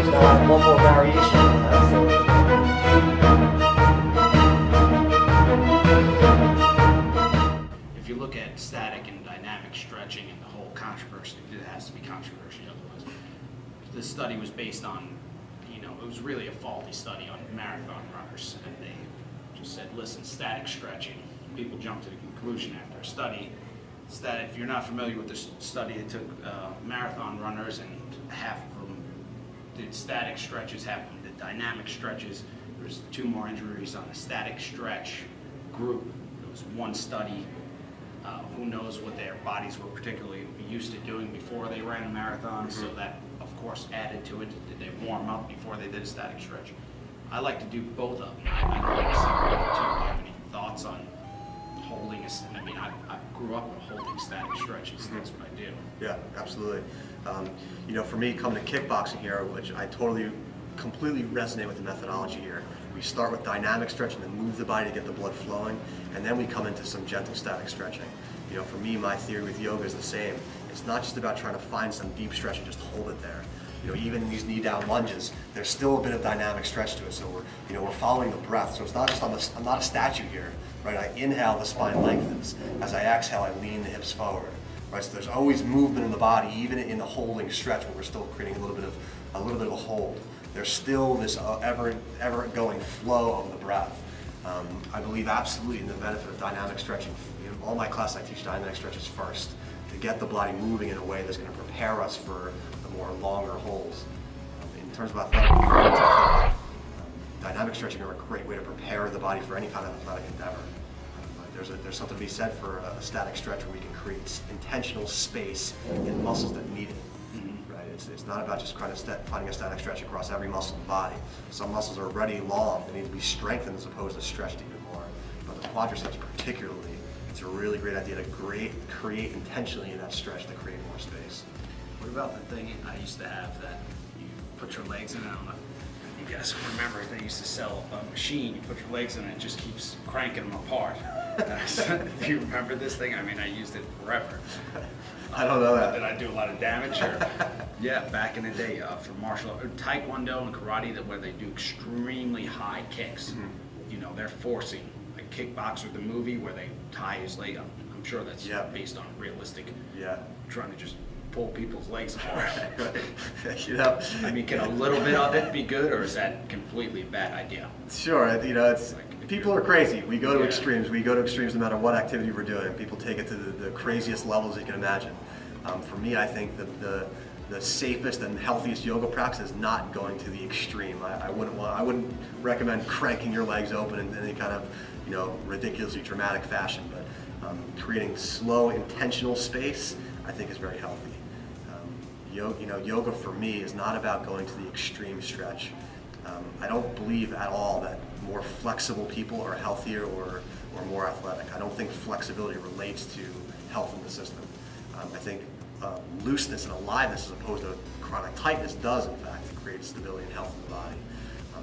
moves, and I'll add one more variation. If you look at static and dynamic stretching and the whole controversy, it has to be controversy otherwise. This study was based on, it was really a faulty study on marathon runners, and they just said, listen, static stretching. People jumped to the conclusion after a study that if you're not familiar with this study, it took marathon runners and half of them did static stretches, half of them did dynamic stretches. There was 2 more injuries on the static stretch group. There was 1 study. Who knows what their bodies were particularly used to doing before they ran a marathon, so that of course added to it. Did they warm up before they did a static stretch? I like to do both of them. I don't like to see too. Do you have any thoughts on holding I grew up holding static stretches. That's what I do. Yeah, absolutely. For me, coming to kickboxing here, which I completely resonate with the methodology here. We start with dynamic stretching and move the body to get the blood flowing, and then we come into some gentle static stretching. For me, my theory with yoga is the same. It's not just about trying to find some deep stretch and just hold it there. Even in these knee-down lunges, there's still a bit of dynamic stretch to it. So we're following the breath. So it's not just I'm not a statue here, right? I inhale, the spine lengthens. As I exhale, I lean the hips forward, right? So there's always movement in the body, even in the holding stretch, where we're still creating a little bit of a hold. There's still this ever-going flow of the breath. I believe absolutely in the benefit of dynamic stretching. In all my classes, I teach dynamic stretches first to get the body moving in a way that's going to prepare us for the more longer holds. In terms of athletic performance, I think dynamic stretching are a great way to prepare the body for any kind of athletic endeavor. There's something to be said for a static stretch where we can create intentional space in muscles that need it. It's not about just finding a static stretch across every muscle in the body. Some muscles are already long, they need to be strengthened as opposed to stretched even more. But the quadriceps particularly, it's a really great idea to create intentionally in that stretch to create more space. What about the thing I used to have that you put your legs in? I don't know if you guys remember, they used to sell a machine, you put your legs in and it just keeps cranking them apart. Do you remember this thing? I used it forever. I don't know that. Did I do a lot of damage? Yeah, back in the day for martial art, Taekwondo and karate, where they do extremely high kicks. They're forcing, like Kickboxer, the movie, where they tie his leg up. I'm sure that's based on realistic. Yeah. Trying to just pull people's legs apart. Can a little bit of it be good, or is that completely a bad idea? Sure. It's people are crazy. We go to extremes. We go to extremes no matter what activity we're doing. People take it to the craziest levels you can imagine. For me, I think the safest and healthiest yoga practice is not going to the extreme. I wouldn't recommend cranking your legs open in any kind of ridiculously dramatic fashion. But creating slow, intentional space, I think, is very healthy. Yoga for me is not about going to the extreme stretch. I don't believe at all that more flexible people are healthier or more athletic. I don't think flexibility relates to health in the system. I think looseness and aliveness as opposed to chronic tightness does in fact create stability and health in the body.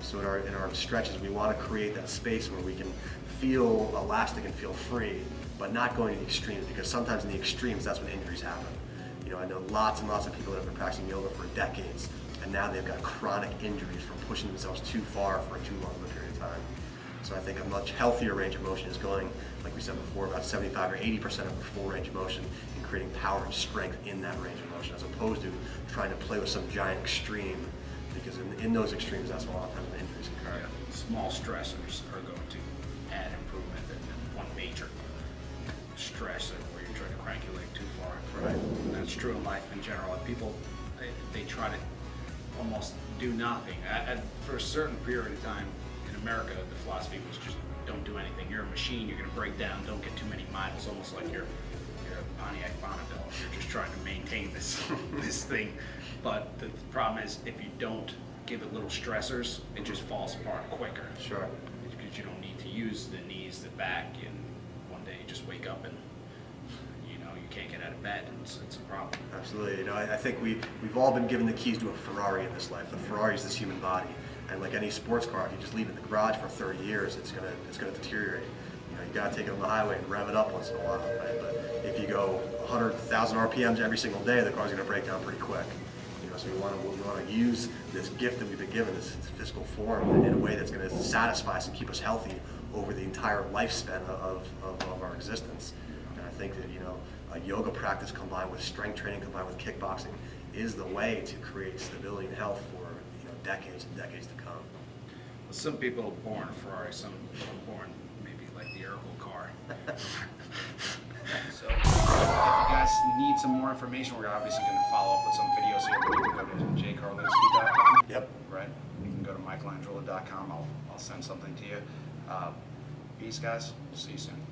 So in our stretches, we want to create that space where we can feel elastic and feel free, but not going to the extremes, because sometimes in the extremes that's when injuries happen. I know lots and lots of people that have been practicing yoga for decades, and now they've got chronic injuries from pushing themselves too far for a too long of a period of time. So I think a much healthier range of motion is going, like we said before, about 75 or 80% of the full range of motion, and creating power and strength in that range of motion, as opposed to trying to play with some giant extreme, because in those extremes, that's a lot of times when injuries occur. Yeah. Small stressors are going to add improvement, and one major stress where you're trying to crank your leg too far. Right. And that's true in life in general. People, they try to almost do nothing. For a certain period of time in America, the philosophy was just don't do anything. You're a machine, you're going to break down, don't get too many miles, almost like you're a Pontiac Bonneville. You're just trying to maintain this thing. But the problem is, if you don't give it little stressors, it just falls apart quicker. Sure. Because you don't need to use the knees, the back, and one day you just wake up and you can't get out of bed, and it's a problem. Absolutely. I think we've all been given the keys to a Ferrari in this life. The Ferrari is this human body, and like any sports car, if you just leave it in the garage for 30 years, it's gonna deteriorate. You gotta take it on the highway and rev it up once in a while, right? But if you go 100,000 RPMs every single day, the car's gonna break down pretty quick. You know, so we want to use this gift that we've been given, this physical form, in a way that's going to satisfy us and keep us healthy over the entire lifespan of our existence. And I think that, you know, a yoga practice combined with strength training combined with kickboxing is the way to create stability and health for, you know, decades and decades to come. Well, some people are born Ferrari, some people are born maybe like the Urkel car. So if you guys need some more information, we're obviously going to follow up with some videos here. You can go to jkarlinski.com. Yep. Right? You can go to michaelandreula.com. I'll send something to you. Peace, guys. See you soon.